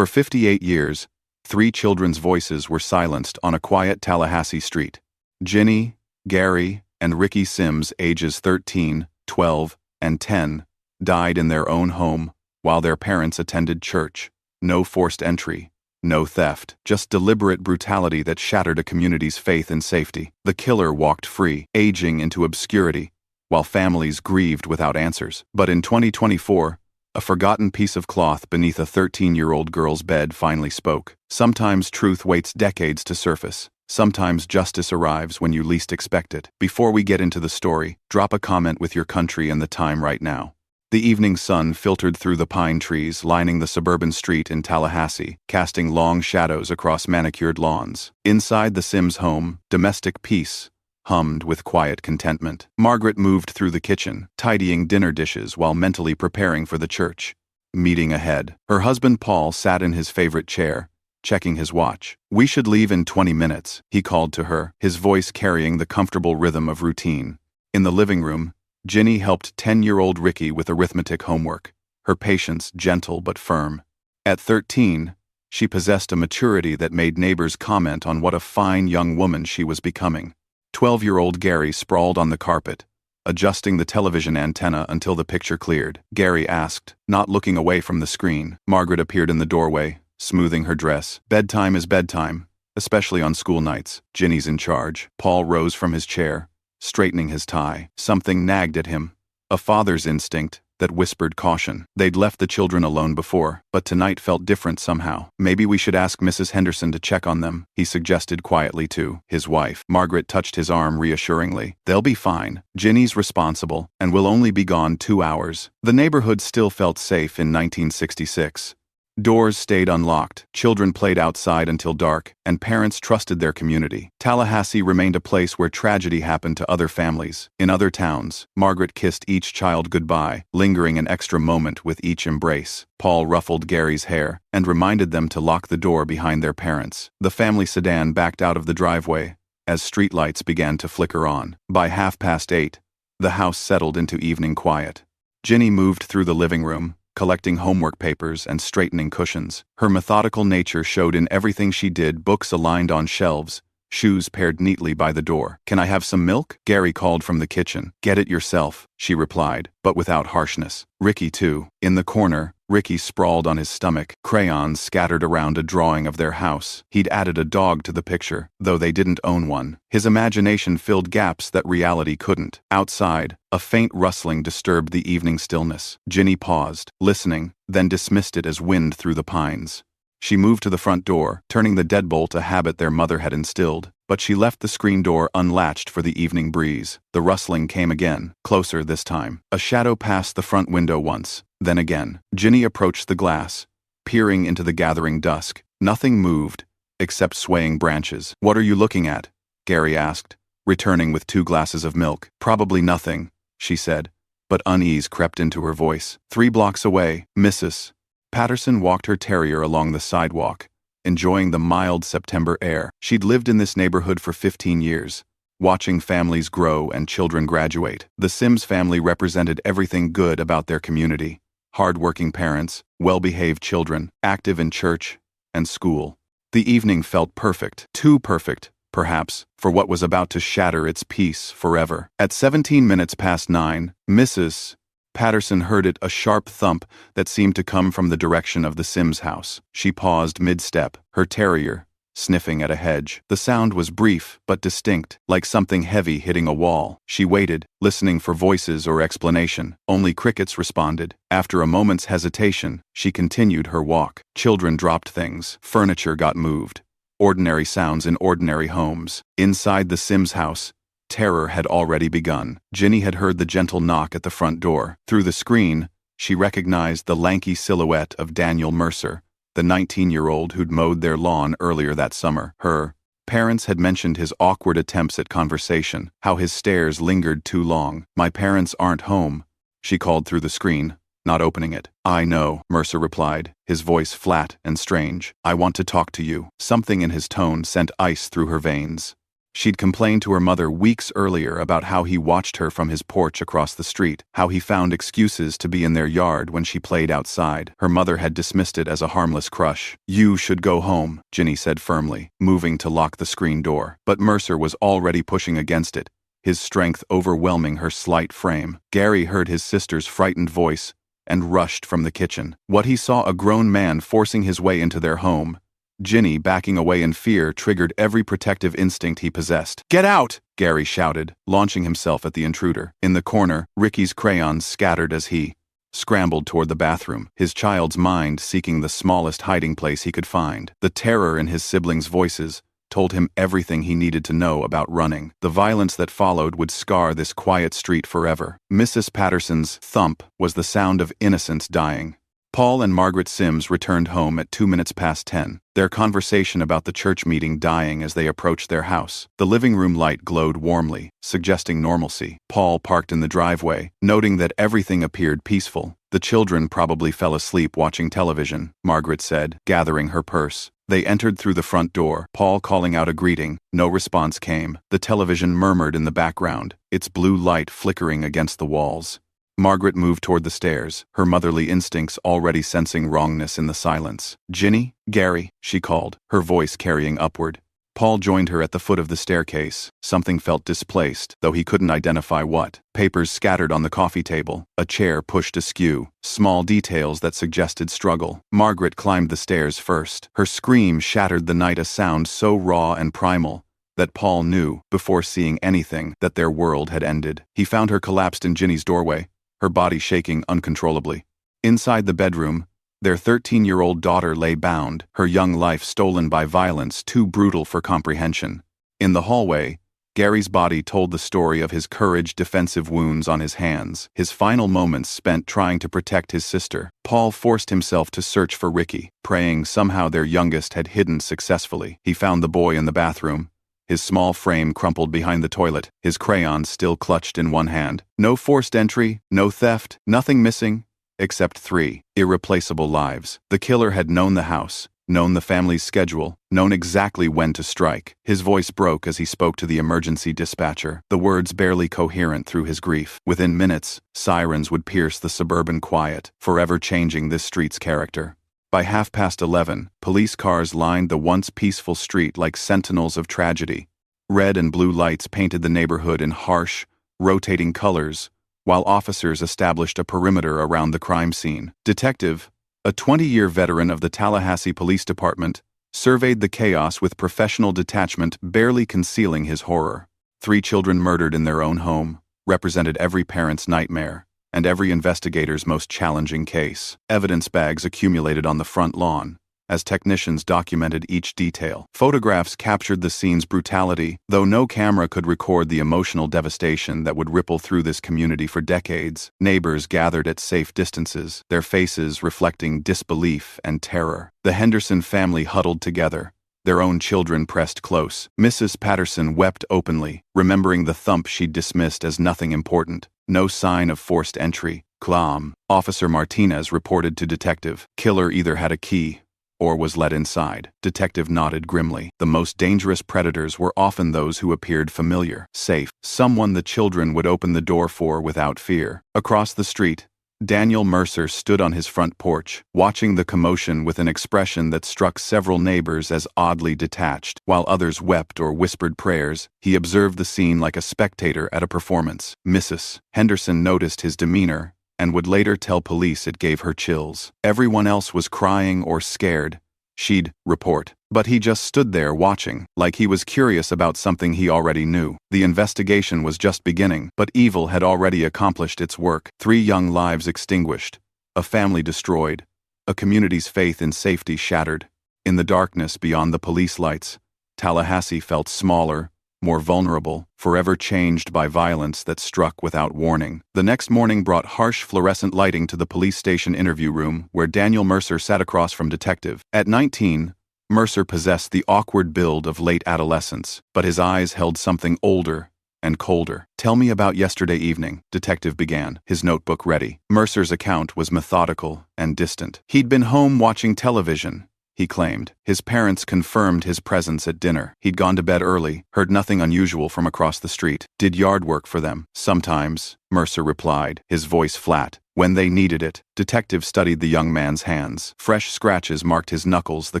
For 58 years, 3 children's voices were silenced on a quiet Tallahassee street. Ginny, Gary, and Ricky Sims, ages 13, 12, and 10, died in their own home while their parents attended church. No forced entry, no theft, just deliberate brutality that shattered a community's faith in safety. The killer walked free, aging into obscurity, while families grieved without answers. But in 2024, a forgotten piece of cloth beneath a 13-year-old girl's bed finally spoke. Sometimes truth waits decades to surface. Sometimes justice arrives when you least expect it. Before we get into the story, drop a comment with your country and the time right now. The evening sun filtered through the pine trees lining the suburban street in Tallahassee, casting long shadows across manicured lawns. Inside the Sims home, domestic peace hummed with quiet contentment. Margaret moved through the kitchen, tidying dinner dishes while mentally preparing for the church meeting ahead. Her husband Paul sat in his favorite chair, checking his watch. "We should leave in 20 minutes, he called to her, his voice carrying the comfortable rhythm of routine. In the living room, Ginny helped 10-year-old Ricky with arithmetic homework, her patience gentle but firm. At 13, she possessed a maturity that made neighbors comment on what a fine young woman she was becoming. 12-year-old Gary sprawled on the carpet, adjusting the television antenna until the picture cleared. Gary asked, not looking away from the screen. Margaret appeared in the doorway, smoothing her dress. "Bedtime is bedtime, especially on school nights. Ginny's in charge." Paul rose from his chair, straightening his tie. Something nagged at him, a father's instinct that whispered caution. They'd left the children alone before, but tonight felt different somehow. "Maybe we should ask Mrs. Henderson to check on them," he suggested quietly to his wife. Margaret touched his arm reassuringly. "They'll be fine. Ginny's responsible, and will only be gone 2 hours." The neighborhood still felt safe in 1966. Doors stayed unlocked, children played outside until dark, and parents trusted their community. Tallahassee remained a place where tragedy happened to other families. In other towns, Margaret kissed each child goodbye, lingering an extra moment with each embrace. Paul ruffled Gary's hair and reminded them to lock the door behind their parents. The family sedan backed out of the driveway as streetlights began to flicker on. By 8:30, the house settled into evening quiet. Ginny moved through the living room, collecting homework papers and straightening cushions. Her methodical nature showed in everything she did, books aligned on shelves, shoes paired neatly by the door. "Can I have some milk?" Gary called from the kitchen. "Get it yourself," she replied, but without harshness. Ricky too. In the corner, Ricky sprawled on his stomach, crayons scattered around a drawing of their house. He'd added a dog to the picture, though they didn't own one. His imagination filled gaps that reality couldn't. Outside, a faint rustling disturbed the evening stillness. Ginny paused, listening, then dismissed it as wind through the pines. She moved to the front door, turning the deadbolt, a habit their mother had instilled, but she left the screen door unlatched for the evening breeze. The rustling came again, closer this time. A shadow passed the front window once, then again. Ginny approached the glass, peering into the gathering dusk. Nothing moved, except swaying branches. "What are you looking at?" Gary asked, returning with 2 glasses of milk. "Probably nothing," she said, but unease crept into her voice. 3 blocks away, Mrs. Patterson walked her terrier along the sidewalk, enjoying the mild September air. She'd lived in this neighborhood for 15 years, watching families grow and children graduate. The Sims family represented everything good about their community: hard-working parents, well-behaved children, active in church and school. The evening felt perfect, too perfect, perhaps, for what was about to shatter its peace forever. At 17 minutes past 9, Mrs. Patterson heard it, a sharp thump that seemed to come from the direction of the Sims house. She paused mid-step, her terrier sniffing at a hedge. The sound was brief but distinct, like something heavy hitting a wall. She waited, listening for voices or explanation. Only crickets responded. After a moment's hesitation, she continued her walk. Children dropped things. Furniture got moved. Ordinary sounds in ordinary homes. Inside the Sims house, terror had already begun. Ginny had heard the gentle knock at the front door. Through the screen, she recognized the lanky silhouette of Daniel Mercer, the 19-year-old who'd mowed their lawn earlier that summer. Her parents had mentioned his awkward attempts at conversation, how his stares lingered too long. "My parents aren't home," she called through the screen, not opening it. "I know," Mercer replied, his voice flat and strange. "I want to talk to you." Something in his tone sent ice through her veins. She'd complained to her mother weeks earlier about how he watched her from his porch across the street, how he found excuses to be in their yard when she played outside. Her mother had dismissed it as a harmless crush. "You should go home," Ginny said firmly, moving to lock the screen door. But Mercer was already pushing against it, his strength overwhelming her slight frame. Gary heard his sister's frightened voice and rushed from the kitchen. What he saw, a grown man forcing his way into their home. Ginny, backing away in fear, triggered every protective instinct he possessed. "Get out!" Gary shouted, launching himself at the intruder. In the corner, Ricky's crayons scattered as he scrambled toward the bathroom, his child's mind seeking the smallest hiding place he could find. The terror in his siblings' voices told him everything he needed to know about running. The violence that followed would scar this quiet street forever. Mrs. Patterson's thump was the sound of innocence dying. Paul and Margaret Sims returned home at 10:02, their conversation about the church meeting dying as they approached their house. The living room light glowed warmly, suggesting normalcy. Paul parked in the driveway, noting that everything appeared peaceful. "The children probably fell asleep watching television," Margaret said, gathering her purse. They entered through the front door, Paul calling out a greeting. No response came. The television murmured in the background, its blue light flickering against the walls. Margaret moved toward the stairs, her motherly instincts already sensing wrongness in the silence. "Ginny? Gary?" she called, her voice carrying upward. Paul joined her at the foot of the staircase. Something felt displaced, though he couldn't identify what. Papers scattered on the coffee table, a chair pushed askew, small details that suggested struggle. Margaret climbed the stairs first. Her scream shattered the night, a sound so raw and primal that Paul knew, before seeing anything, that their world had ended. He found her collapsed in Ginny's doorway, her body shaking uncontrollably. Inside the bedroom, their 13-year-old daughter lay bound, her young life stolen by violence too brutal for comprehension. In the hallway, Gary's body told the story of his courage, defensive wounds on his hands, his final moments spent trying to protect his sister. Paul forced himself to search for Ricky, praying somehow their youngest had hidden successfully. He found the boy in the bathroom, his small frame crumpled behind the toilet, his crayons still clutched in one hand. No forced entry, no theft, nothing missing, except 3 irreplaceable lives. The killer had known the house, known the family's schedule, known exactly when to strike. His voice broke as he spoke to the emergency dispatcher, the words barely coherent through his grief. Within minutes, sirens would pierce the suburban quiet, forever changing this street's character. By 11:30, police cars lined the once peaceful street like sentinels of tragedy. Red and blue lights painted the neighborhood in harsh, rotating colors, while officers established a perimeter around the crime scene. Detective, a 20-year veteran of the Tallahassee Police Department, surveyed the chaos with professional detachment, barely concealing his horror. 3 children murdered in their own home represented every parent's nightmare, and every investigator's most challenging case. Evidence bags accumulated on the front lawn, as technicians documented each detail. Photographs captured the scene's brutality, though no camera could record the emotional devastation that would ripple through this community for decades. Neighbors gathered at safe distances, their faces reflecting disbelief and terror. The Henderson family huddled together, their own children pressed close. Mrs. Patterson wept openly, remembering the thump she'd dismissed as nothing important. No sign of forced entry. Clam. Officer Martinez reported to detective. Killer either had a key or was let inside. Detective nodded grimly. The most dangerous predators were often those who appeared familiar, safe, someone the children would open the door for without fear. Across the street, Daniel Mercer stood on his front porch, watching the commotion with an expression that struck several neighbors as oddly detached. While others wept or whispered prayers, he observed the scene like a spectator at a performance. Mrs. Henderson noticed his demeanor and would later tell police it gave her chills. Everyone else was crying or scared, she'd report. But he just stood there watching, like he was curious about something he already knew. The investigation was just beginning, but evil had already accomplished its work. 3 young lives extinguished, a family destroyed, a community's faith in safety shattered. In the darkness beyond the police lights, Tallahassee felt smaller, more vulnerable, forever changed by violence that struck without warning. The next morning brought harsh fluorescent lighting to the police station interview room, where Daniel Mercer sat across from detective. At 19, Mercer possessed the awkward build of late adolescence, but his eyes held something older and colder. "Tell me about yesterday evening," detective began, his notebook ready. Mercer's account was methodical and distant. He'd been home watching television, he claimed. His parents confirmed his presence at dinner. He'd gone to bed early, heard nothing unusual from across the street. Did yard work for them. Sometimes, Mercer replied, his voice flat. When they needed it. Detective studied the young man's hands. Fresh scratches marked his knuckles, the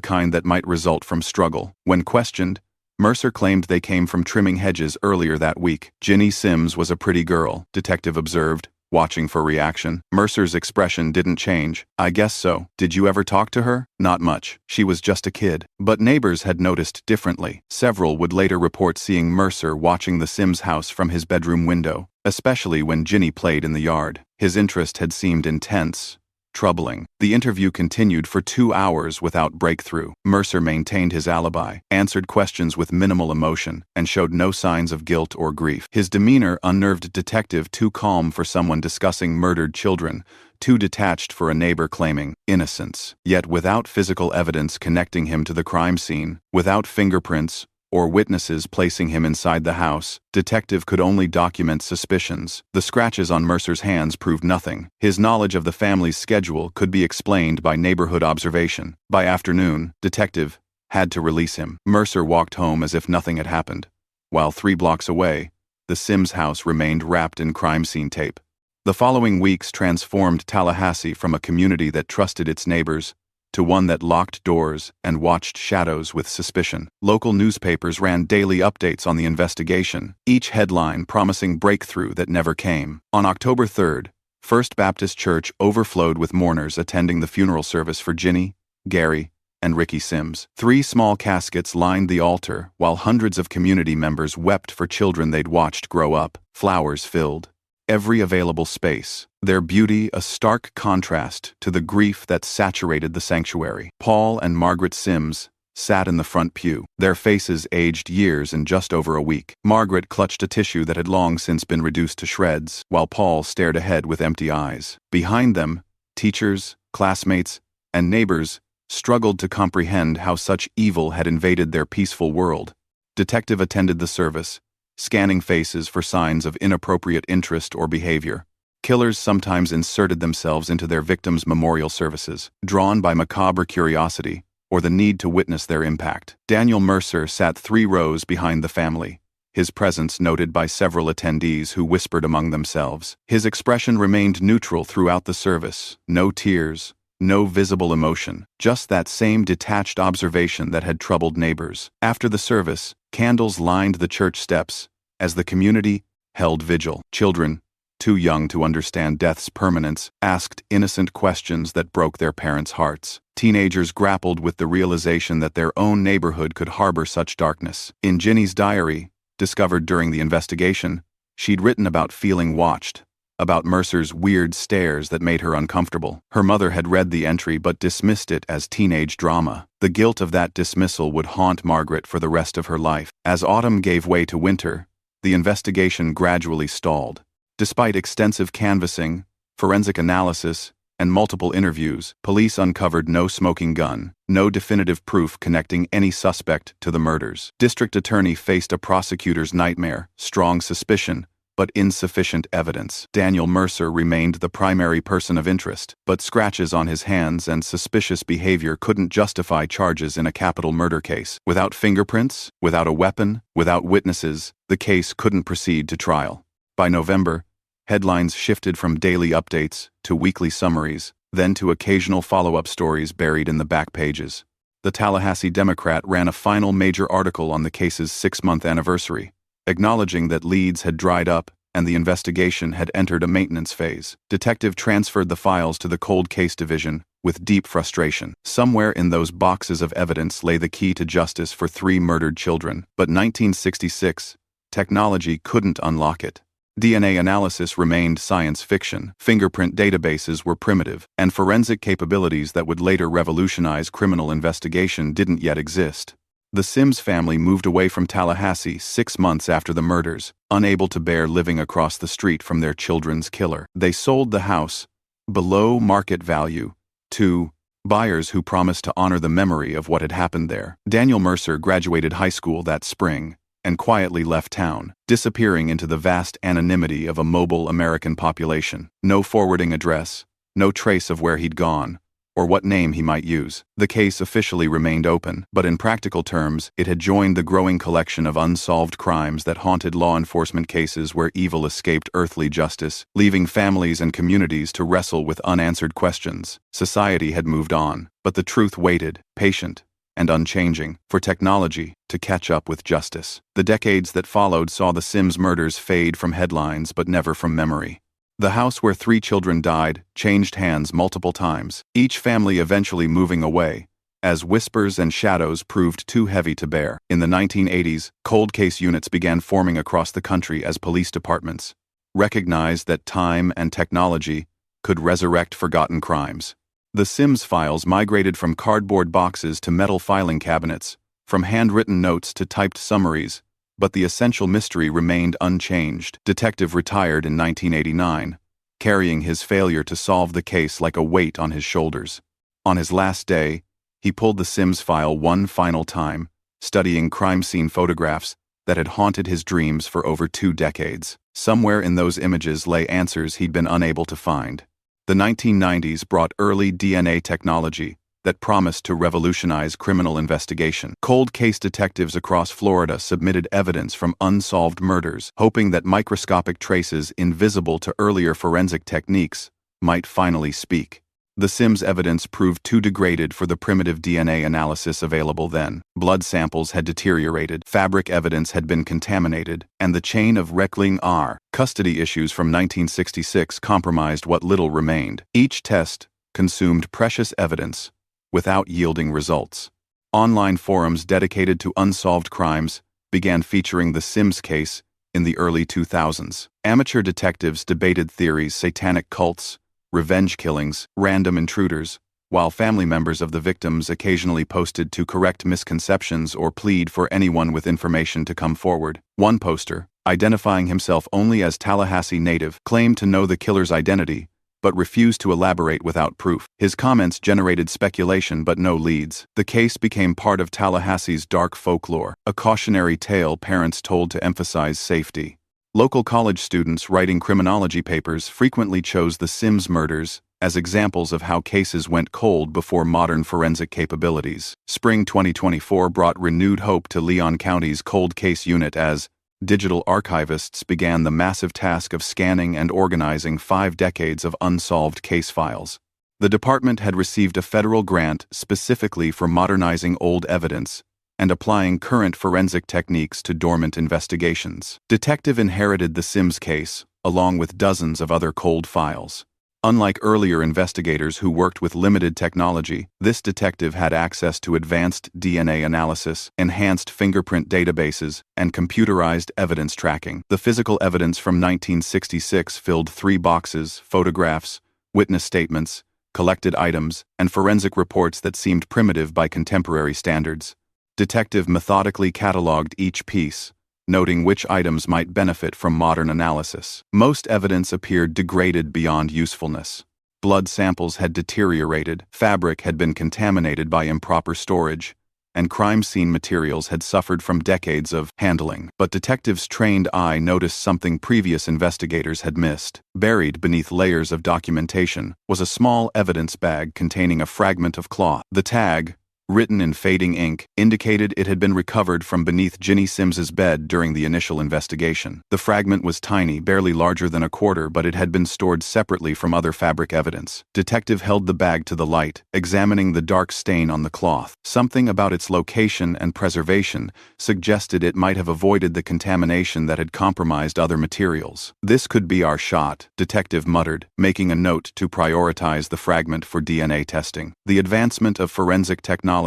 kind that might result from struggle. When questioned, Mercer claimed they came from trimming hedges earlier that week. Ginny Sims was a pretty girl, Detective observed, watching for reaction. Mercer's expression didn't change. I guess so. Did you ever talk to her? Not much. She was just a kid. But neighbors had noticed differently. Several would later report seeing Mercer watching the Sims house from his bedroom window, especially when Ginny played in the yard. His interest had seemed intense, troubling. The interview continued for 2 hours without breakthrough. Mercer maintained his alibi, answered questions with minimal emotion, and showed no signs of guilt or grief. His demeanor unnerved Detective, too calm for someone discussing murdered children, too detached for a neighbor claiming innocence. Yet without physical evidence connecting him to the crime scene, without fingerprints or witnesses placing him inside the house, Detective could only document suspicions. The scratches on Mercer's hands proved nothing. His knowledge of the family's schedule could be explained by neighborhood observation. By afternoon, Detective had to release him. Mercer walked home as if nothing had happened, while 3 blocks away, the Sims house remained wrapped in crime scene tape. The following weeks transformed Tallahassee from a community that trusted its neighbors to one that locked doors and watched shadows with suspicion. Local newspapers ran daily updates on the investigation, each headline promising breakthrough that never came. On October 3rd, First Baptist Church overflowed with mourners attending the funeral service for Ginny, Gary, and Ricky Sims. 3 small caskets lined the altar, while hundreds of community members wept for children they'd watched grow up. Flowers filled every available space, their beauty a stark contrast to the grief that saturated the sanctuary. Paul and Margaret Sims sat in the front pew, their faces aged years in just over a week. Margaret clutched a tissue that had long since been reduced to shreds, while Paul stared ahead with empty eyes. Behind them, teachers, classmates, and neighbors struggled to comprehend how such evil had invaded their peaceful world. Detective attended the service, scanning faces for signs of inappropriate interest or behavior. Killers sometimes inserted themselves into their victims' memorial services, drawn by macabre curiosity or the need to witness their impact. Daniel Mercer sat 3 rows behind the family, his presence noted by several attendees who whispered among themselves. His expression remained neutral throughout the service, no tears, no visible emotion, just that same detached observation that had troubled neighbors. After the service, candles lined the church steps as the community held vigil. Children, too young to understand death's permanence, asked innocent questions that broke their parents' hearts. Teenagers grappled with the realization that their own neighborhood could harbor such darkness. In Ginny's diary, discovered during the investigation, she'd written about feeling watched, about Mercer's weird stares that made her uncomfortable. Her mother had read the entry but dismissed it as teenage drama. The guilt of that dismissal would haunt Margaret for the rest of her life. As autumn gave way to winter, the investigation gradually stalled. Despite extensive canvassing, forensic analysis, and multiple interviews, police uncovered no smoking gun, no definitive proof connecting any suspect to the murders. District Attorney faced a prosecutor's nightmare: strong suspicion, but insufficient evidence. Daniel Mercer remained the primary person of interest, but scratches on his hands and suspicious behavior couldn't justify charges in a capital murder case. Without fingerprints, without a weapon, without witnesses, the case couldn't proceed to trial. By November, headlines shifted from daily updates to weekly summaries, then to occasional follow-up stories buried in the back pages. The Tallahassee Democrat ran a final major article on the case's 6-month anniversary, acknowledging that leads had dried up and the investigation had entered a maintenance phase. Detective transferred the files to the Cold Case Division with deep frustration. Somewhere in those boxes of evidence lay the key to justice for 3 murdered children, but 1966, technology couldn't unlock it. DNA analysis remained science fiction, fingerprint databases were primitive, and forensic capabilities that would later revolutionize criminal investigation didn't yet exist. The Sims family moved away from Tallahassee 6 months after the murders, unable to bear living across the street from their children's killer. They sold the house, below market value, to buyers who promised to honor the memory of what had happened there. Daniel Mercer graduated high school that spring and quietly left town, disappearing into the vast anonymity of a mobile American population. No forwarding address, no trace of where he'd gone, or what name he might use. The case officially remained open, but in practical terms, it had joined the growing collection of unsolved crimes that haunted law enforcement cases where evil escaped earthly justice, leaving families and communities to wrestle with unanswered questions. Society had moved on, but the truth waited, patient and unchanging, for technology to catch up with justice. The decades that followed saw the Sims murders fade from headlines but never from memory. The house where 3 children died changed hands multiple times, each family eventually moving away, as whispers and shadows proved too heavy to bear. In the 1980s, cold case units began forming across the country as police departments recognized that time and technology could resurrect forgotten crimes. The Sims files migrated from cardboard boxes to metal filing cabinets, from handwritten notes to typed summaries, but the essential mystery remained unchanged. Detective retired in 1989, carrying his failure to solve the case like a weight on his shoulders. On his last day, he pulled the Sims file one final time, studying crime scene photographs that had haunted his dreams for over 2 decades. Somewhere in those images lay answers he'd been unable to find. The 1990s brought early DNA technology that promised to revolutionize criminal investigation. Cold case detectives across Florida submitted evidence from unsolved murders, hoping that microscopic traces invisible to earlier forensic techniques might finally speak. The Sims evidence proved too degraded for the primitive DNA analysis available then. Blood samples had deteriorated, fabric evidence had been contaminated, and the chain of Reckling R. custody issues from 1966 compromised what little remained. Each test consumed precious evidence without yielding results. Online forums dedicated to unsolved crimes began featuring the Sims case in the early 2000s. Amateur detectives debated theories, satanic cults, revenge killings, random intruders, while family members of the victims occasionally posted to correct misconceptions or plead for anyone with information to come forward. One poster, identifying himself only as Tallahassee native, claimed to know the killer's identity, but refused to elaborate without proof. His comments generated speculation but no leads. The case became part of Tallahassee's dark folklore, a cautionary tale parents told to emphasize safety. Local college students writing criminology papers frequently chose the Sims murders as examples of how cases went cold before modern forensic capabilities. Spring 2024 brought renewed hope to Leon County's cold case unit as digital archivists began the massive task of scanning and organizing 5 decades of unsolved case files. The department had received a federal grant specifically for modernizing old evidence and applying current forensic techniques to dormant investigations. Detective inherited the Sims case, along with dozens of other cold files. Unlike earlier investigators who worked with limited technology, this detective had access to advanced DNA analysis, enhanced fingerprint databases, and computerized evidence tracking. The physical evidence from 1966 filled 3 boxes: photographs, witness statements, collected items, and forensic reports that seemed primitive by contemporary standards. Detective methodically cataloged each piece, noting which items might benefit from modern analysis. Most evidence appeared degraded beyond usefulness. Blood samples had deteriorated, fabric had been contaminated by improper storage, and crime scene materials had suffered from decades of handling. But detectives' trained eye noticed something previous investigators had missed. Buried beneath layers of documentation was a small evidence bag containing a fragment of cloth. The tag, written in fading ink, indicated it had been recovered from beneath Ginny Sims's bed during the initial investigation. The fragment was tiny, barely larger than a quarter, but it had been stored separately from other fabric evidence. Detective held the bag to the light, examining the dark stain on the cloth. Something about its location and preservation suggested it might have avoided the contamination that had compromised other materials. "This could be our shot," Detective muttered, making a note to prioritize the fragment for DNA testing. The advancement of forensic technology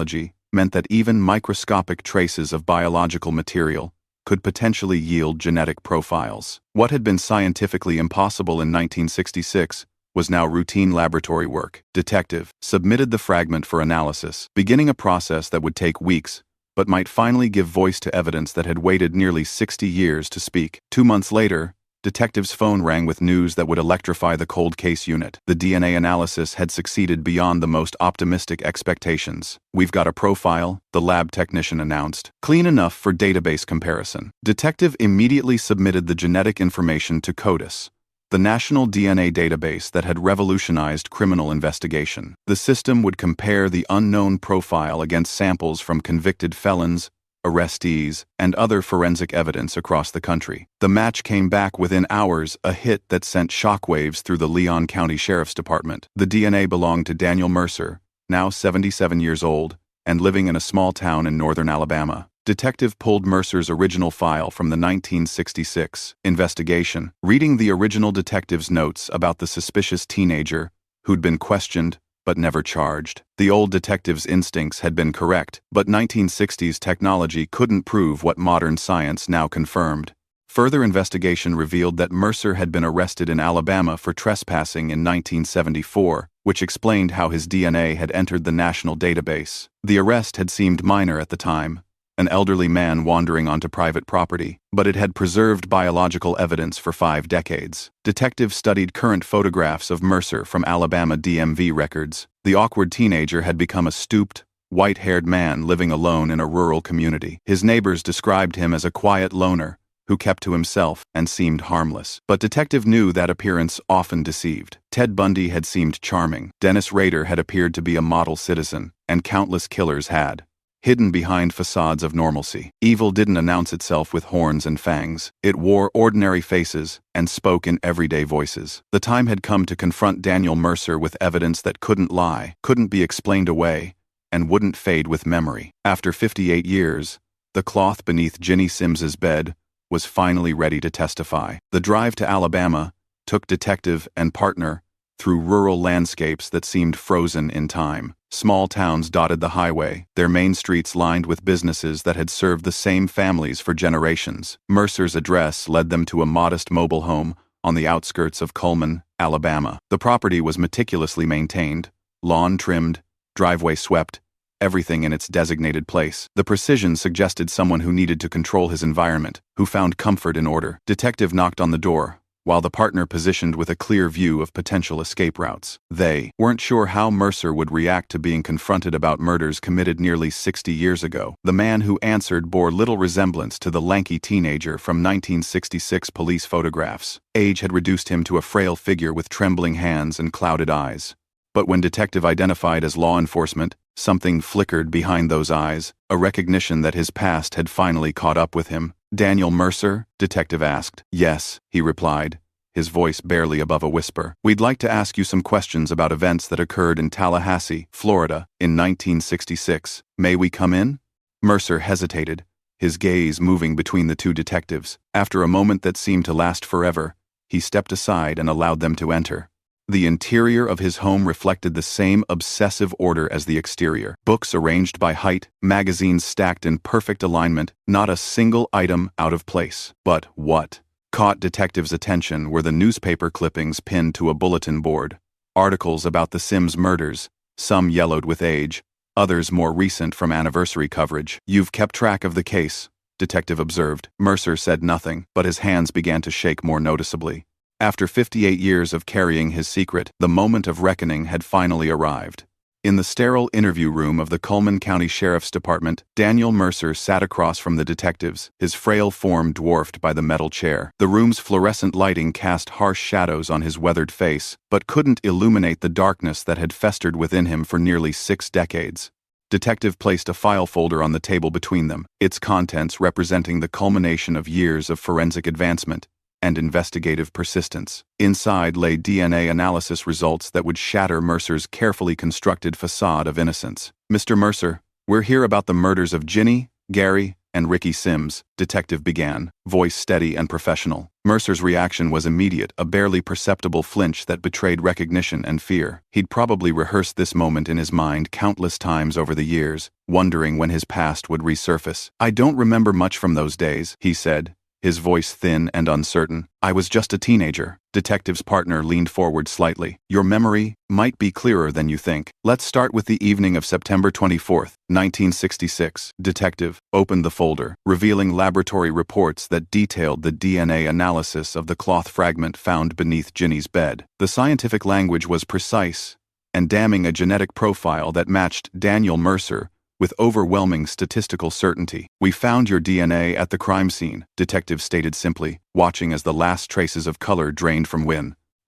meant that even microscopic traces of biological material could potentially yield genetic profiles. What had been scientifically impossible in 1966 was now routine laboratory work. Detective submitted the fragment for analysis, beginning a process that would take weeks, but might finally give voice to evidence that had waited nearly 60 years to speak. 2 months later, Detective's phone rang with news that would electrify the cold case unit. The DNA analysis had succeeded beyond the most optimistic expectations. "We've got a profile," the lab technician announced, "clean enough for database comparison." Detective immediately submitted the genetic information to CODIS, the national DNA database that had revolutionized criminal investigation. The system would compare the unknown profile against samples from convicted felons, arrestees, and other forensic evidence across the country. The match came back within hours, a hit that sent shockwaves through the Leon County Sheriff's Department. The DNA belonged to Daniel Mercer, now 77 years old, and living in a small town in northern Alabama. Detective pulled Mercer's original file from the 1966 investigation, reading the original detective's notes about the suspicious teenager who'd been questioned but never charged. The old detective's instincts had been correct, but 1960s technology couldn't prove what modern science now confirmed. Further investigation revealed that Mercer had been arrested in Alabama for trespassing in 1974, which explained how his DNA had entered the national database. The arrest had seemed minor at the time, an elderly man wandering onto private property, but it had preserved biological evidence for 5 decades. Detectives studied current photographs of Mercer from Alabama DMV records. The awkward teenager had become a stooped, white-haired man living alone in a rural community. His neighbors described him as a quiet loner who kept to himself and seemed harmless. But Detective knew that appearance often deceived. Ted Bundy had seemed charming, Dennis Rader had appeared to be a model citizen, and countless killers had hidden behind facades of normalcy. Evil didn't announce itself with horns and fangs. It wore ordinary faces and spoke in everyday voices. The time had come to confront Daniel Mercer with evidence that couldn't lie, couldn't be explained away, and wouldn't fade with memory. After 58 years, the cloth beneath Ginny Sims's bed was finally ready to testify. The drive to Alabama took detective and partner through rural landscapes that seemed frozen in time. Small towns dotted the highway, their main streets lined with businesses that had served the same families for generations. Mercer's address led them to a modest mobile home on the outskirts of Cullman, Alabama. The property was meticulously maintained, lawn trimmed, driveway swept, everything in its designated place. The precision suggested someone who needed to control his environment, who found comfort in order. Detective knocked on the door, while the partner positioned with a clear view of potential escape routes. They weren't sure how Mercer would react to being confronted about murders committed nearly 60 years ago. The man who answered bore little resemblance to the lanky teenager from 1966 police photographs. Age had reduced him to a frail figure with trembling hands and clouded eyes. But when Detective identified as law enforcement, something flickered behind those eyes, a recognition that his past had finally caught up with him. "Daniel Mercer?" Detective asked. "Yes," he replied, his voice barely above a whisper. "We'd like to ask you some questions about events that occurred in Tallahassee, Florida, in 1966. May we come in?" Mercer hesitated, his gaze moving between the two detectives. After a moment that seemed to last forever, he stepped aside and allowed them to enter. The interior of his home reflected the same obsessive order as the exterior. Books arranged by height, magazines stacked in perfect alignment, not a single item out of place. But what caught Detective's attention were the newspaper clippings pinned to a bulletin board. Articles about the Sims murders, some yellowed with age, others more recent from anniversary coverage. "You've kept track of the case," Detective observed. Mercer said nothing, but his hands began to shake more noticeably. After 58 years of carrying his secret, the moment of reckoning had finally arrived. In the sterile interview room of the Cullman County Sheriff's Department, Daniel Mercer sat across from the detectives, his frail form dwarfed by the metal chair. The room's fluorescent lighting cast harsh shadows on his weathered face, but couldn't illuminate the darkness that had festered within him for nearly 6 decades. Detective placed a file folder on the table between them, its contents representing the culmination of years of forensic advancement and investigative persistence. Inside lay DNA analysis results that would shatter Mercer's carefully constructed facade of innocence. "Mr. Mercer, we're here about the murders of Ginny, Gary, and Ricky Sims," Detective began, voice steady and professional. Mercer's reaction was immediate, a barely perceptible flinch that betrayed recognition and fear. He'd probably rehearsed this moment in his mind countless times over the years, wondering when his past would resurface. "I don't remember much from those days," he said, his voice thin and uncertain. "I was just a teenager." Detective's partner leaned forward slightly. "Your memory might be clearer than you think. Let's start with the evening of September 24th, 1966. Detective opened the folder, revealing laboratory reports that detailed the DNA analysis of the cloth fragment found beneath Ginny's bed. The scientific language was precise and damning a genetic profile that matched Daniel Mercer, with overwhelming statistical certainty. "We found your DNA at the crime scene," detectives stated simply, watching as the last traces of color drained from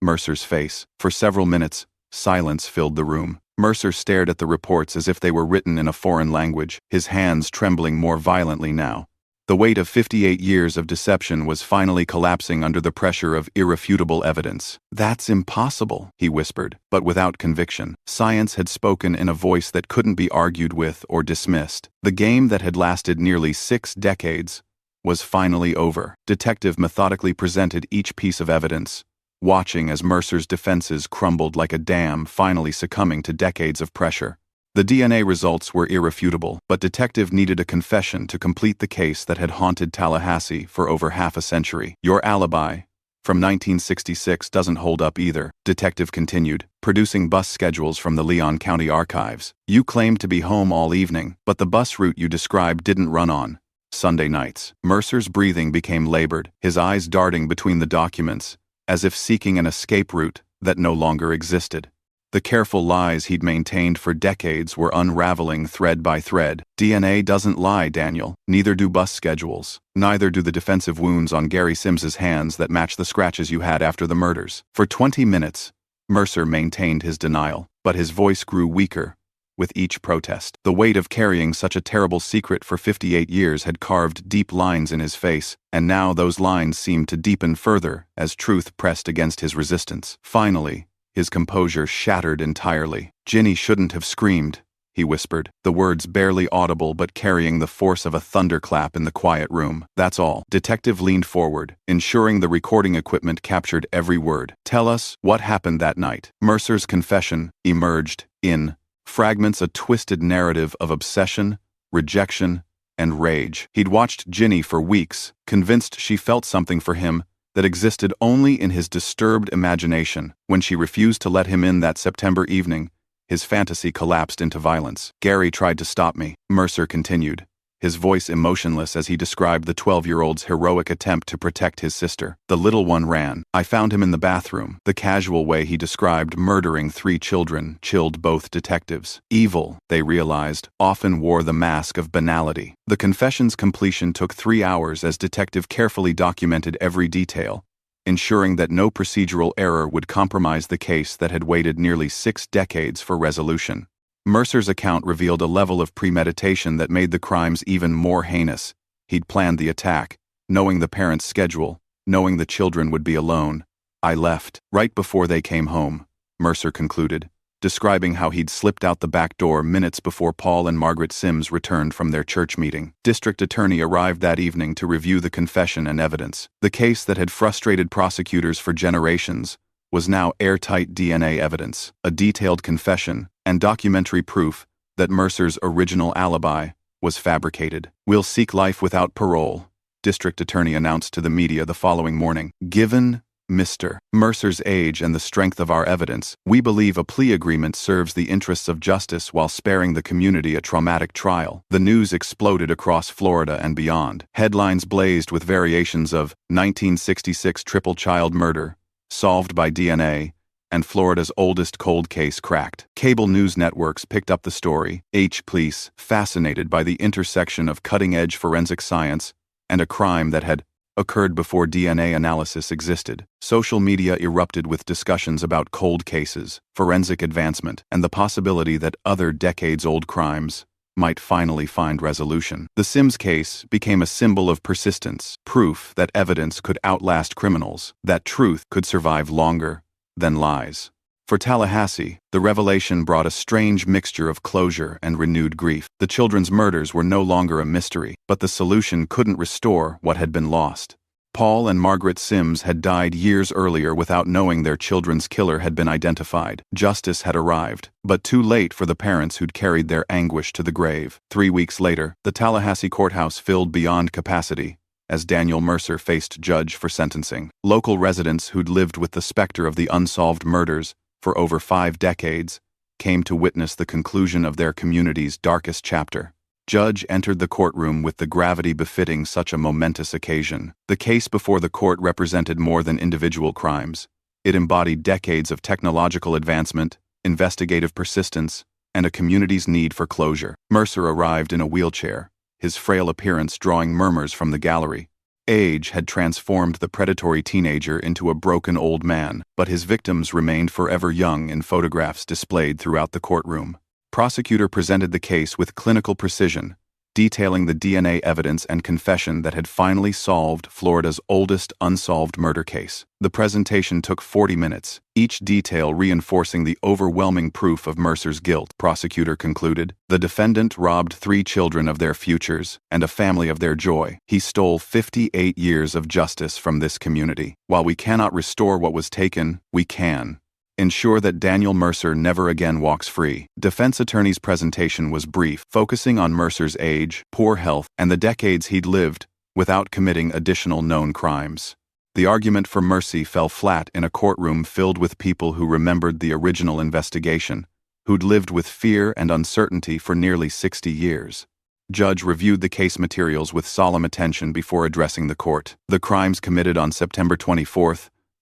Mercer's face. For several minutes, silence filled the room. Mercer stared at the reports as if they were written in a foreign language, his hands trembling more violently now. The weight of 58 years of deception was finally collapsing under the pressure of irrefutable evidence. "That's impossible," he whispered, but without conviction. Science had spoken in a voice that couldn't be argued with or dismissed. The game that had lasted nearly 6 decades was finally over. Detective methodically presented each piece of evidence, watching as Mercer's defenses crumbled like a dam finally succumbing to decades of pressure. The DNA results were irrefutable, but Detective needed a confession to complete the case that had haunted Tallahassee for over half a century. "Your alibi from 1966 doesn't hold up either," Detective continued, producing bus schedules from the Leon County archives. "You claimed to be home all evening, but the bus route you described didn't run on Sunday nights." Mercer's breathing became labored, his eyes darting between the documents, as if seeking an escape route that no longer existed. The careful lies he'd maintained for decades were unraveling thread by thread. "DNA doesn't lie, Daniel. Neither do bus schedules. Neither do the defensive wounds on Gary Sims's hands that match the scratches you had after the murders." For 20 minutes, Mercer maintained his denial, but his voice grew weaker with each protest. The weight of carrying such a terrible secret for 58 years had carved deep lines in his face, and now those lines seemed to deepen further as truth pressed against his resistance. Finally, his composure shattered entirely. "Ginny shouldn't have screamed," he whispered, the words barely audible but carrying the force of a thunderclap in the quiet room. "That's all." Detective leaned forward, ensuring the recording equipment captured every word. "Tell us what happened that night." Mercer's confession emerged in fragments, a twisted narrative of obsession, rejection, and rage. He'd watched Ginny for weeks, convinced she felt something for him that existed only in his disturbed imagination. When she refused to let him in that September evening, his fantasy collapsed into violence. "Gary tried to stop me," Mercer continued, his voice emotionless as he described the 12-year-old's heroic attempt to protect his sister. "The little one ran. I found him in the bathroom." The casual way he described murdering 3 children chilled both detectives. Evil, they realized, often wore the mask of banality. The confession's completion took 3 hours as Detective carefully documented every detail, ensuring that no procedural error would compromise the case that had waited nearly 6 decades for resolution. Mercer's account revealed a level of premeditation that made the crimes even more heinous. He'd planned the attack, knowing the parents' schedule, knowing the children would be alone. "I left right before they came home," Mercer concluded, describing how he'd slipped out the back door minutes before Paul and Margaret Sims returned from their church meeting. District Attorney arrived that evening to review the confession and evidence. The case that had frustrated prosecutors for generations was now airtight DNA evidence, a detailed confession, and documentary proof that Mercer's original alibi was fabricated. "We'll seek life without parole," District Attorney announced to the media the following morning. "Given Mr. Mercer's age and the strength of our evidence, we believe a plea agreement serves the interests of justice while sparing the community a traumatic trial." The news exploded across Florida and beyond. Headlines blazed with variations of 1966 triple child murder, solved by DNA, and Florida's oldest cold case cracked. Cable news networks picked up the story, police fascinated by the intersection of cutting-edge forensic science and a crime that had occurred before DNA analysis existed. Social media erupted with discussions about cold cases, forensic advancement, and the possibility that other decades-old crimes might finally find resolution. The Sims case became a symbol of persistence, proof that evidence could outlast criminals, that truth could survive longer than lies. For Tallahassee, the revelation brought a strange mixture of closure and renewed grief. The children's murders were no longer a mystery, but the solution couldn't restore what had been lost. Paul and Margaret Sims had died years earlier without knowing their children's killer had been identified. Justice had arrived, but too late for the parents who'd carried their anguish to the grave. 3 weeks later, the Tallahassee courthouse filled beyond capacity as Daniel Mercer faced judge for sentencing. Local residents who'd lived with the specter of the unsolved murders for over 5 decades came to witness the conclusion of their community's darkest chapter. Judge entered the courtroom with the gravity befitting such a momentous occasion. The case before the court represented more than individual crimes. It embodied decades of technological advancement, investigative persistence, and a community's need for closure. Mercer arrived in a wheelchair, his frail appearance drawing murmurs from the gallery. Age had transformed the predatory teenager into a broken old man, but his victims remained forever young in photographs displayed throughout the courtroom. Prosecutor presented the case with clinical precision, detailing the DNA evidence and confession that had finally solved Florida's oldest unsolved murder case. The presentation took 40 minutes, each detail reinforcing the overwhelming proof of Mercer's guilt. Prosecutor concluded, the defendant robbed 3 children of their futures and a family of their joy. He stole 58 years of justice from this community. While we cannot restore what was taken, we can ensure that Daniel Mercer never again walks free. Defense attorney's presentation was brief, focusing on Mercer's age, poor health, and the decades he'd lived without committing additional known crimes. The argument for mercy fell flat in a courtroom filled with people who remembered the original investigation, who'd lived with fear and uncertainty for nearly 60 years. Judge reviewed the case materials with solemn attention before addressing the court. The crimes committed on September 24,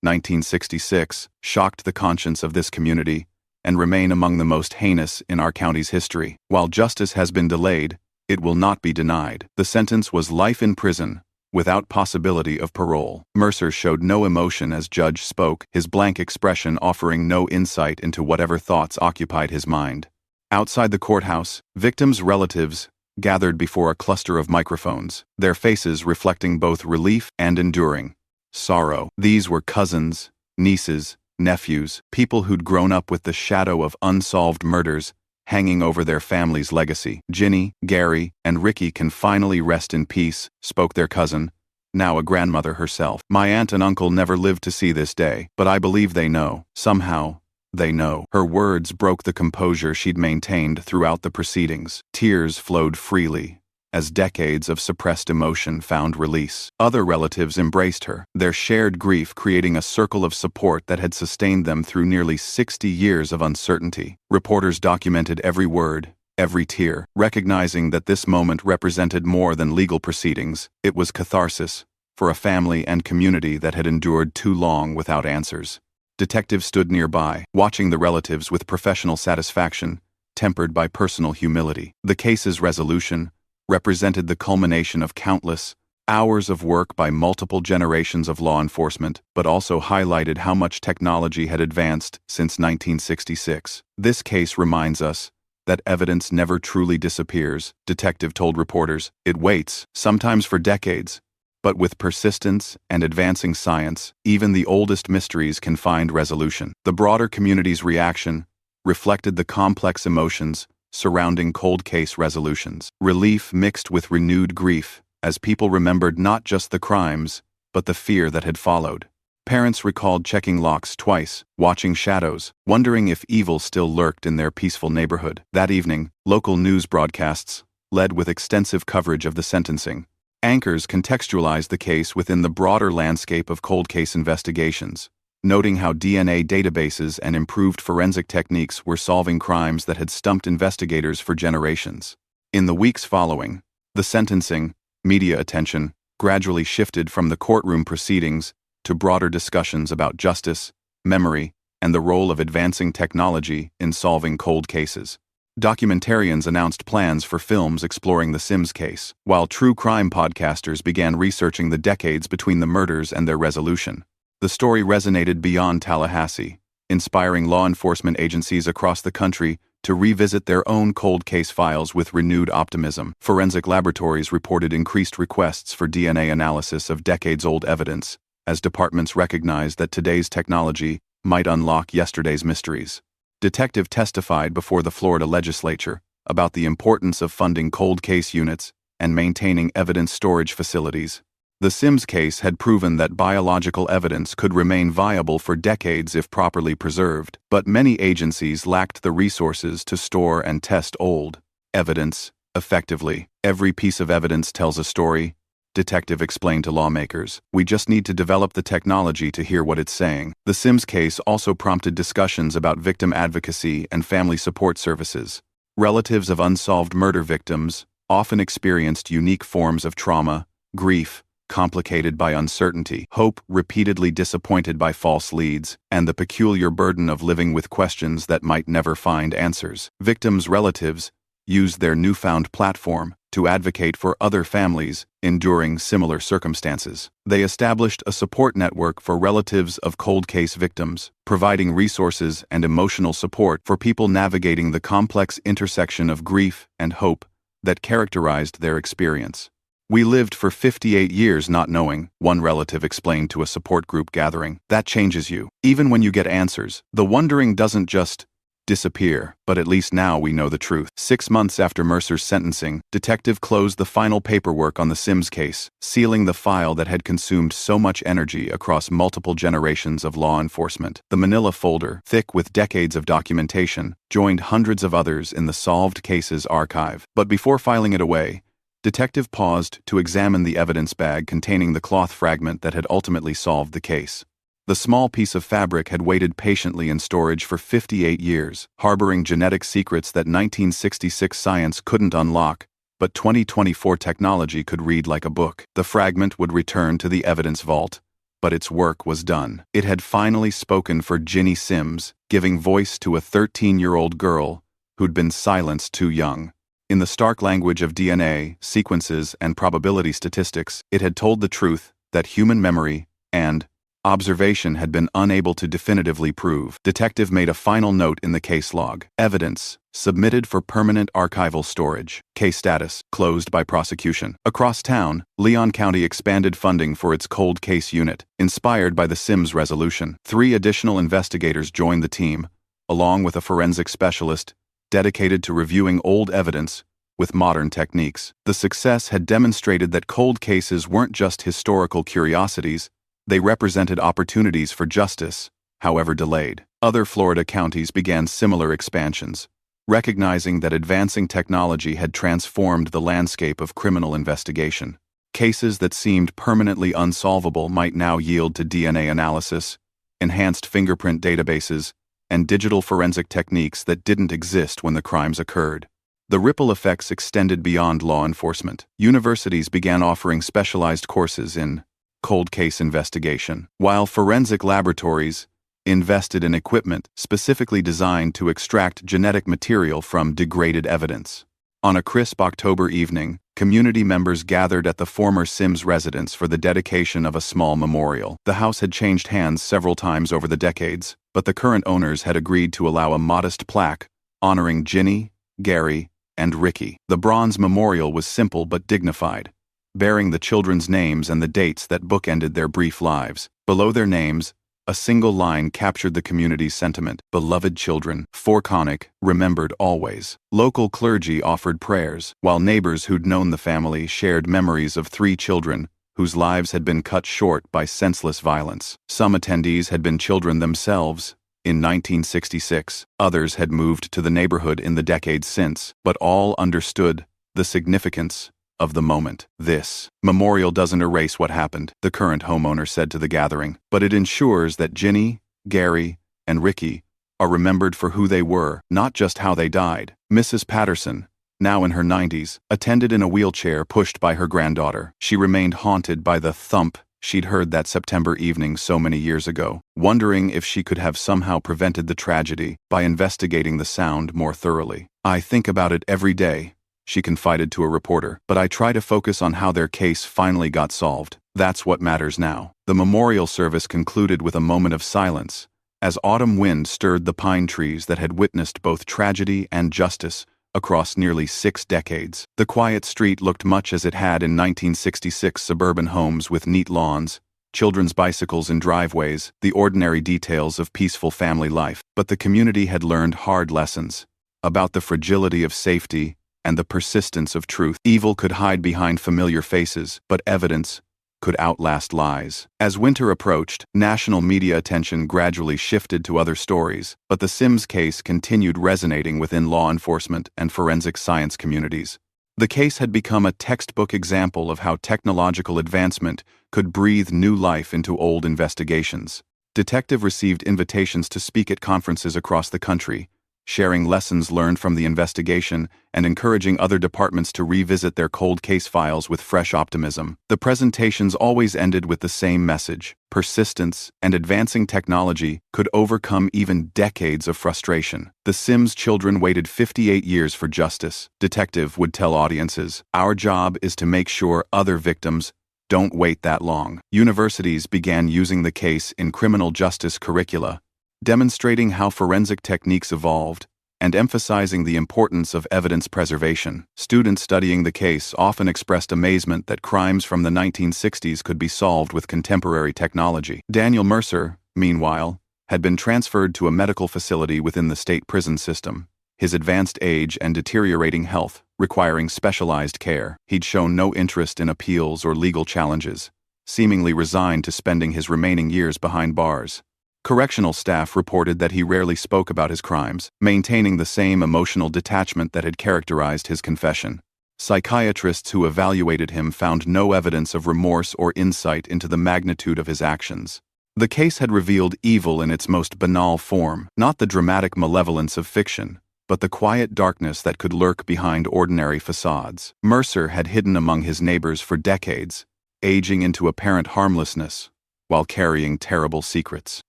1966, shocked the conscience of this community and remain among the most heinous in our county's history. While justice has been delayed, it will not be denied. The sentence was life in prison, without possibility of parole. Mercer showed no emotion as Judge spoke, his blank expression offering no insight into whatever thoughts occupied his mind. Outside the courthouse, victims' relatives gathered before a cluster of microphones, their faces reflecting both relief and enduring sorrow. These were cousins, nieces, nephews, people who'd grown up with the shadow of unsolved murders hanging over their family's legacy. Ginny, Gary, and Ricky can finally rest in peace, spoke their cousin, now a grandmother herself. My aunt and uncle never lived to see this day, but I believe they know. Somehow, they know. Her words broke the composure she'd maintained throughout the proceedings. Tears flowed freely as decades of suppressed emotion found release. Other relatives embraced her, their shared grief creating a circle of support that had sustained them through nearly 60 years of uncertainty. Reporters documented every word, every tear, recognizing that this moment represented more than legal proceedings. It was catharsis for a family and community that had endured too long without answers. Detectives stood nearby, watching the relatives with professional satisfaction, tempered by personal humility. The case's resolution represented the culmination of countless hours of work by multiple generations of law enforcement, but also highlighted how much technology had advanced since 1966. This case reminds us that evidence never truly disappears, detective told reporters. It waits, sometimes for decades, but with persistence and advancing science, even the oldest mysteries can find resolution. The broader community's reaction reflected the complex emotions surrounding cold case resolutions. Relief mixed with renewed grief, as people remembered not just the crimes, but the fear that had followed. Parents recalled checking locks twice, watching shadows, wondering if evil still lurked in their peaceful neighborhood. That evening, local news broadcasts led with extensive coverage of the sentencing. Anchors contextualized the case within the broader landscape of cold case investigations, noting how DNA databases and improved forensic techniques were solving crimes that had stumped investigators for generations. In the weeks following the sentencing, media attention gradually shifted from the courtroom proceedings to broader discussions about justice, memory, and the role of advancing technology in solving cold cases. Documentarians announced plans for films exploring the Sims case, while true crime podcasters began researching the decades between the murders and their resolution. The story resonated beyond Tallahassee, inspiring law enforcement agencies across the country to revisit their own cold case files with renewed optimism. Forensic laboratories reported increased requests for DNA analysis of decades-old evidence, as departments recognized that today's technology might unlock yesterday's mysteries. Detective testified before the Florida legislature about the importance of funding cold case units and maintaining evidence storage facilities. The Sims case had proven that biological evidence could remain viable for decades if properly preserved, but many agencies lacked the resources to store and test old evidence effectively. Every piece of evidence tells a story, detective explained to lawmakers. We just need to develop the technology to hear what it's saying. The Sims case also prompted discussions about victim advocacy and family support services. Relatives of unsolved murder victims often experienced unique forms of trauma, grief, complicated by uncertainty, hope repeatedly disappointed by false leads, and the peculiar burden of living with questions that might never find answers. Victims' relatives used their newfound platform to advocate for other families enduring similar circumstances. They established a support network for relatives of cold case victims, providing resources and emotional support for people navigating the complex intersection of grief and hope that characterized their experience. "We lived for 58 years not knowing," one relative explained to a support group gathering. "That changes you. Even when you get answers, the wondering doesn't just disappear, but at least now we know the truth." 6 months after Mercer's sentencing, detective closed the final paperwork on the Sims case, sealing the file that had consumed so much energy across multiple generations of law enforcement. The manila folder, thick with decades of documentation, joined hundreds of others in the solved cases archive. But before filing it away, detective paused to examine the evidence bag containing the cloth fragment that had ultimately solved the case. The small piece of fabric had waited patiently in storage for 58 years, harboring genetic secrets that 1966 science couldn't unlock, but 2024 technology could read like a book. The fragment would return to the evidence vault, but its work was done. It had finally spoken for Ginny Sims, giving voice to a 13-year-old girl who'd been silenced too young. In the stark language of DNA, sequences, and probability statistics, it had told the truth that human memory and observation had been unable to definitively prove. Detective made a final note in the case log. Evidence submitted for permanent archival storage. Case status closed by prosecution. Across town, Leon County expanded funding for its cold case unit, inspired by the Sims resolution. 3 additional investigators joined the team, along with a forensic specialist dedicated to reviewing old evidence with modern techniques. The success had demonstrated that cold cases weren't just historical curiosities. They represented opportunities for justice, however delayed. Other Florida counties began similar expansions, recognizing that advancing technology had transformed the landscape of criminal investigation. Cases that seemed permanently unsolvable might now yield to DNA analysis, enhanced fingerprint databases, and digital forensic techniques that didn't exist when the crimes occurred. The ripple effects extended beyond law enforcement. Universities began offering specialized courses in cold case investigation, while forensic laboratories invested in equipment specifically designed to extract genetic material from degraded evidence. On a crisp October evening, community members gathered at the former Sims residence for the dedication of a small memorial. The house had changed hands several times over the decades, but the current owners had agreed to allow a modest plaque honoring Ginny, Gary, and Ricky. The bronze memorial was simple but dignified, bearing the children's names and the dates that bookended their brief lives. Below their names, a single line captured the community's sentiment: "Beloved children, Forconic, remembered always." Local clergy offered prayers, while neighbors who'd known the family shared memories of 3 children whose lives had been cut short by senseless violence. Some attendees had been children themselves in 1966, others had moved to the neighborhood in the decades since, but all understood the significance of the moment. "This memorial doesn't erase what happened," the current homeowner said to the gathering, "but it ensures that Ginny, Gary, and Ricky are remembered for who they were, not just how they died." Mrs. Patterson, now in her 90s, attended in a wheelchair pushed by her granddaughter. She remained haunted by the thump she'd heard that September evening so many years ago, wondering if she could have somehow prevented the tragedy by investigating the sound more thoroughly. "I think about it every day," she confided to a reporter, "but I try to focus on how their case finally got solved. That's what matters now." The memorial service concluded with a moment of silence, as autumn wind stirred the pine trees that had witnessed both tragedy and justice across nearly 6 decades. The quiet street looked much as it had in 1966: suburban homes with neat lawns, children's bicycles in driveways, the ordinary details of peaceful family life. But the community had learned hard lessons about the fragility of safety and the persistence of truth. Evil could hide behind familiar faces, but evidence could outlast lies. As winter approached, national media attention gradually shifted to other stories, but the Sims case continued resonating within law enforcement and forensic science communities. The case had become a textbook example of how technological advancement could breathe new life into old investigations. Detective received invitations to speak at conferences across the country, sharing lessons learned from the investigation and encouraging other departments to revisit their cold case files with fresh optimism. The presentations always ended with the same message: persistence and advancing technology could overcome even decades of frustration. The Sims children waited 58 years for justice. Detective would tell audiences, "Our job is to make sure other victims don't wait that long." Universities began using the case in criminal justice curricula, demonstrating how forensic techniques evolved and emphasizing the importance of evidence preservation. Students studying the case often expressed amazement that crimes from the 1960s could be solved with contemporary technology. Daniel Mercer, meanwhile, had been transferred to a medical facility within the state prison system, his advanced age and deteriorating health requiring specialized care. He'd shown no interest in appeals or legal challenges, seemingly resigned to spending his remaining years behind bars. Correctional staff reported that he rarely spoke about his crimes, maintaining the same emotional detachment that had characterized his confession. Psychiatrists who evaluated him found no evidence of remorse or insight into the magnitude of his actions. The case had revealed evil in its most banal form, not the dramatic malevolence of fiction, but the quiet darkness that could lurk behind ordinary facades. Mercer had hidden among his neighbors for decades, aging into apparent harmlessness, while carrying terrible secrets.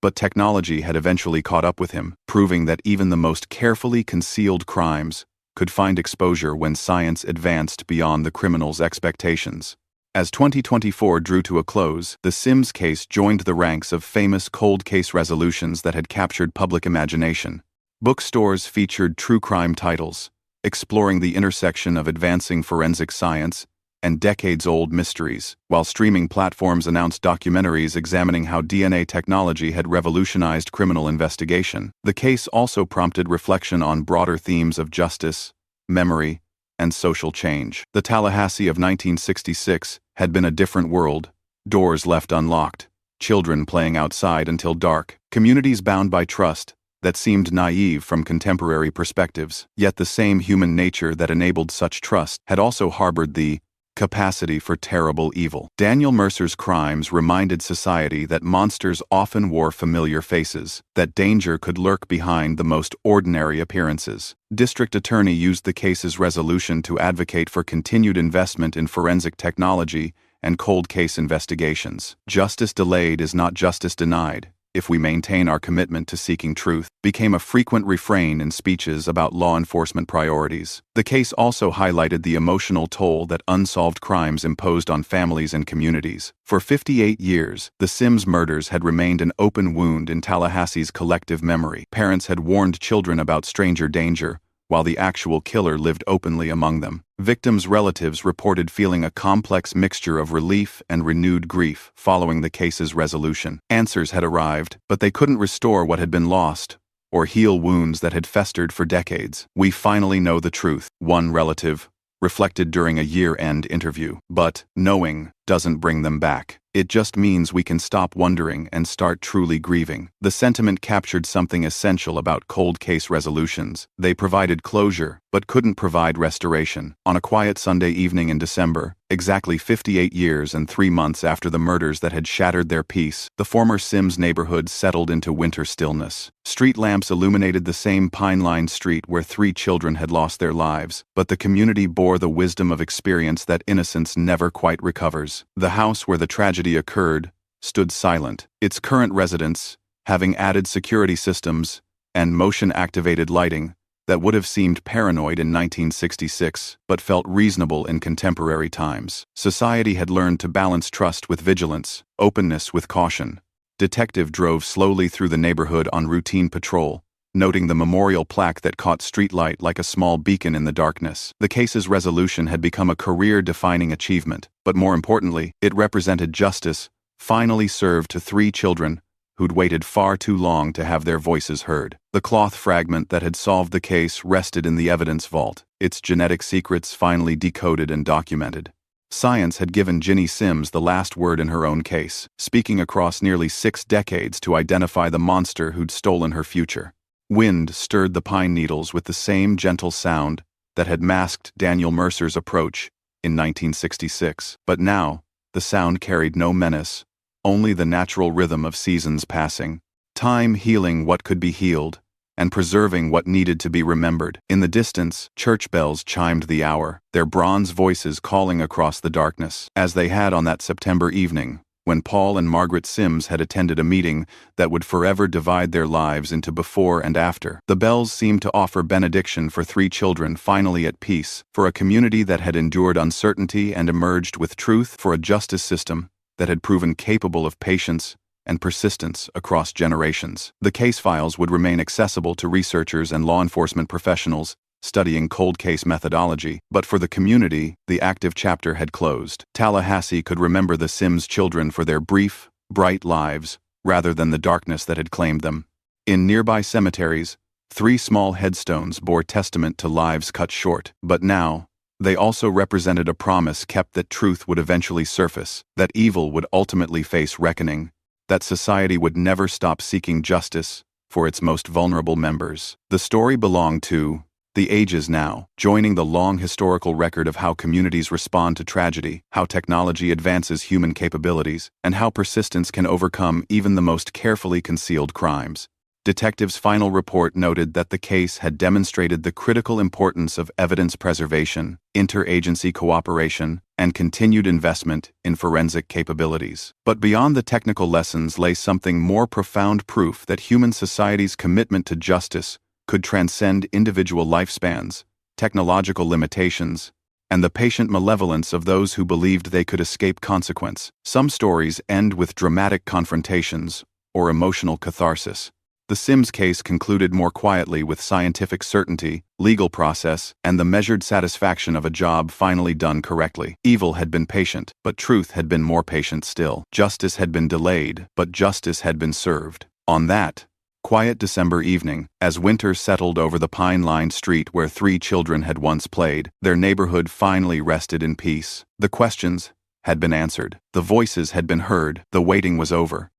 But technology had eventually caught up with him, proving that even the most carefully concealed crimes could find exposure when science advanced beyond the criminal's expectations. As 2024 drew to a close, the Sims case joined the ranks of famous cold case resolutions that had captured public imagination. Bookstores featured true crime titles, exploring the intersection of advancing forensic science and decades-old mysteries, while streaming platforms announced documentaries examining how DNA technology had revolutionized criminal investigation. The case also prompted reflection on broader themes of justice, memory, and social change. The Tallahassee of 1966 had been a different world, doors left unlocked, children playing outside until dark, communities bound by trust that seemed naive from contemporary perspectives. Yet the same human nature that enabled such trust had also harbored the capacity for terrible evil. Daniel Mercer's crimes reminded society that monsters often wore familiar faces, that danger could lurk behind the most ordinary appearances. District Attorney used the case's resolution to advocate for continued investment in forensic technology and cold case investigations. "Justice delayed is not justice denied, if we maintain our commitment to seeking truth," became a frequent refrain in speeches about law enforcement priorities. The case also highlighted the emotional toll that unsolved crimes imposed on families and communities. For 58 years, the Sims murders had remained an open wound in Tallahassee's collective memory. Parents had warned children about stranger danger, while the actual killer lived openly among them. Victims' relatives reported feeling a complex mixture of relief and renewed grief following the case's resolution. Answers had arrived, but they couldn't restore what had been lost or heal wounds that had festered for decades. "We finally know the truth," one relative reflected during a year-end interview. But knowing doesn't bring them back. It just means we can stop wondering and start truly grieving. The sentiment captured something essential about cold case resolutions. They provided closure, but couldn't provide restoration. On a quiet Sunday evening in December, exactly 58 years and 3 months after the murders that had shattered their peace, the former Sims neighborhood settled into winter stillness. Street lamps illuminated the same pine-lined street where 3 children had lost their lives, but the community bore the wisdom of experience that innocence never quite recovers. The house where the tragedy occurred stood silent, its current residents having added security systems and motion-activated lighting that would have seemed paranoid in 1966, but felt reasonable in contemporary times. Society had learned to balance trust with vigilance, openness with caution. Detective drove slowly through the neighborhood on routine patrol, noting the memorial plaque that caught streetlight like a small beacon in the darkness. The case's resolution had become a career-defining achievement, but more importantly, it represented justice, finally served to 3 children who'd waited far too long to have their voices heard. The cloth fragment that had solved the case rested in the evidence vault, its genetic secrets finally decoded and documented. Science had given Ginny Sims the last word in her own case, speaking across nearly 6 decades to identify the monster who'd stolen her future. Wind stirred the pine needles with the same gentle sound that had masked Daniel Mercer's approach in 1966. But now, the sound carried no menace, only the natural rhythm of seasons passing. Time healing what could be healed, and preserving what needed to be remembered. In the distance, church bells chimed the hour, their bronze voices calling across the darkness, as they had on that September evening, when Paul and Margaret Sims had attended a meeting that would forever divide their lives into before and after. The bells seemed to offer benediction for 3 children finally at peace, for a community that had endured uncertainty and emerged with truth, for a justice system that had proven capable of patience and persistence across generations. The case files would remain accessible to researchers and law enforcement professionals studying cold case methodology, but for the community, the active chapter had closed. Tallahassee could remember the Sims children for their brief, bright lives, rather than the darkness that had claimed them. In nearby cemeteries, 3 small headstones bore testament to lives cut short, but now, they also represented a promise kept that truth would eventually surface, that evil would ultimately face reckoning, that society would never stop seeking justice for its most vulnerable members. The story belonged to the ages now, joining the long historical record of how communities respond to tragedy, how technology advances human capabilities, and how persistence can overcome even the most carefully concealed crimes. Detectives' final report noted that the case had demonstrated the critical importance of evidence preservation, interagency cooperation, and continued investment in forensic capabilities. But beyond the technical lessons lay something more profound: proof that human society's commitment to justice could transcend individual lifespans, technological limitations, and the patient malevolence of those who believed they could escape consequence. Some stories end with dramatic confrontations or emotional catharsis. The Sims case concluded more quietly, with scientific certainty, legal process, and the measured satisfaction of a job finally done correctly. Evil had been patient, but truth had been more patient still. Justice had been delayed, but justice had been served. On that quiet December evening, as winter settled over the pine-lined street where 3 children had once played, their neighborhood finally rested in peace. The questions had been answered. The voices had been heard. The waiting was over.